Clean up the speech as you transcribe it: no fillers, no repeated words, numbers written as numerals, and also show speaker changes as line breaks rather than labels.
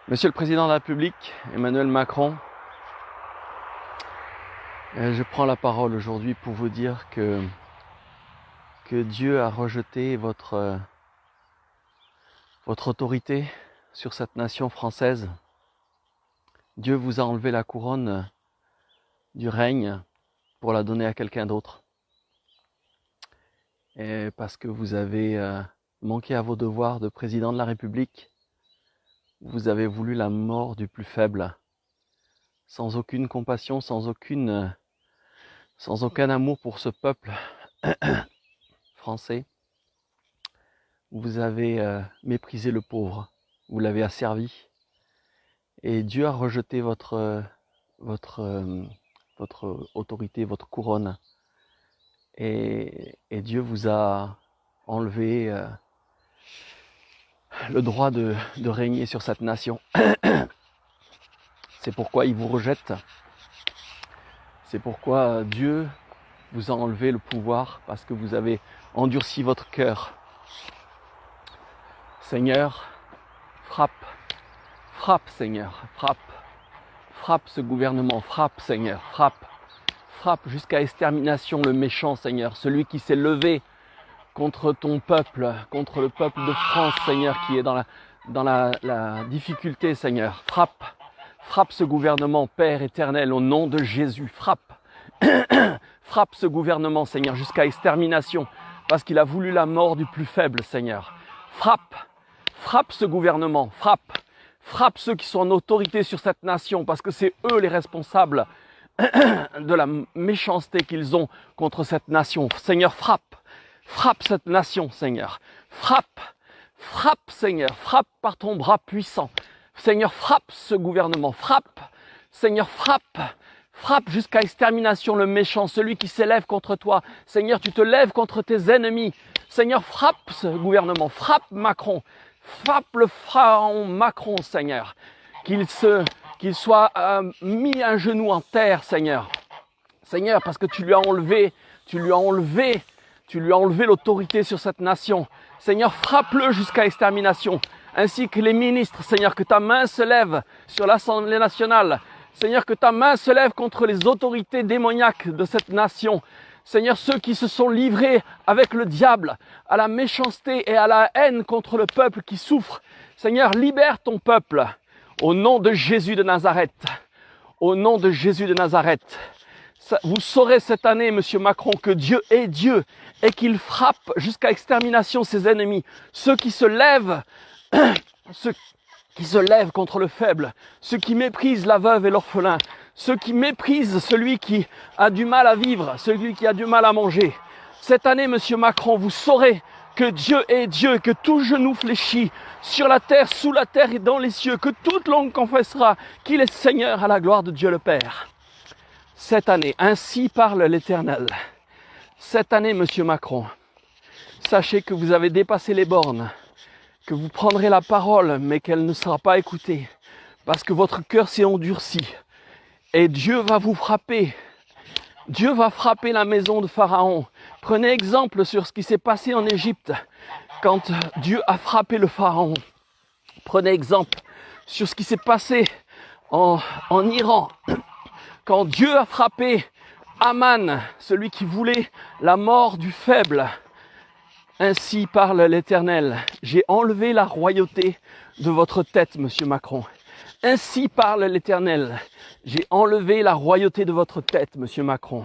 Monsieur le Président de la République, Emmanuel Macron, je prends la parole aujourd'hui pour vous dire que Dieu a rejeté votre autorité sur cette nation française. Dieu vous a enlevé la couronne du règne pour la donner à quelqu'un d'autre. Et parce que vous avez manqué à vos devoirs de président de la République, vous avez voulu la mort du plus faible, sans aucune compassion, sans aucun amour pour ce peuple français. Vous avez méprisé le pauvre, vous l'avez asservi, et Dieu a rejeté votre autorité, votre couronne, et Dieu vous a enlevé le droit de régner sur cette nation. C'est pourquoi il vous rejette. C'est pourquoi Dieu vous a enlevé le pouvoir, parce que vous avez endurci votre cœur. Seigneur, frappe Seigneur, frappe ce gouvernement, frappe Seigneur, frappe jusqu'à extermination le méchant Seigneur, celui qui s'est levé contre ton peuple, contre le peuple de France Seigneur, qui est dans la difficulté Seigneur, frappe ce gouvernement Père éternel au nom de Jésus, frappe ce gouvernement Seigneur jusqu'à extermination, parce qu'il a voulu la mort du plus faible Seigneur, frappe ce gouvernement, frappe ceux qui sont en autorité sur cette nation, parce que c'est eux les responsables de la méchanceté qu'ils ont contre cette nation. Seigneur, frappe cette nation, Seigneur. Frappe, Seigneur, frappe par ton bras puissant. Seigneur, frappe ce gouvernement, Seigneur, frappe jusqu'à extermination le méchant, celui qui s'élève contre toi. Seigneur, tu te lèves contre tes ennemis. Seigneur, frappe ce gouvernement, frappe Macron. Frappe le pharaon Macron, Seigneur, qu'il soit mis un genou en terre, Seigneur. Seigneur, parce que tu lui as enlevé l'autorité sur cette nation. Seigneur, frappe-le jusqu'à extermination, ainsi que les ministres, Seigneur, que ta main se lève sur l'Assemblée nationale. Seigneur, que ta main se lève contre les autorités démoniaques de cette nation. Seigneur, ceux qui se sont livrés avec le diable à la méchanceté et à la haine contre le peuple qui souffre. Seigneur, libère ton peuple au nom de Jésus de Nazareth. Au nom de Jésus de Nazareth. Vous saurez cette année, Monsieur Macron, que Dieu est Dieu et qu'il frappe jusqu'à extermination ses ennemis. Ceux qui se lèvent contre le faible, ceux qui méprisent la veuve et l'orphelin, ceux qui méprisent celui qui a du mal à vivre, celui qui a du mal à manger. Cette année, Monsieur Macron, vous saurez que Dieu est Dieu et que tout genou fléchit sur la terre, sous la terre et dans les cieux, que toute langue confessera qu'il est Seigneur à la gloire de Dieu le Père. Cette année, ainsi parle l'Éternel. Cette année, Monsieur Macron, sachez que vous avez dépassé les bornes, que vous prendrez la parole, mais qu'elle ne sera pas écoutée, parce que votre cœur s'est endurci. Et Dieu va vous frapper. Dieu va frapper la maison de Pharaon. Prenez exemple sur ce qui s'est passé en Égypte, quand Dieu a frappé le Pharaon. Prenez exemple sur ce qui s'est passé en Iran, quand Dieu a frappé Aman, celui qui voulait la mort du faible. Ainsi parle l'Éternel. J'ai enlevé la royauté de votre tête, Monsieur Macron. Ainsi parle l'Éternel. J'ai enlevé la royauté de votre tête, Monsieur Macron.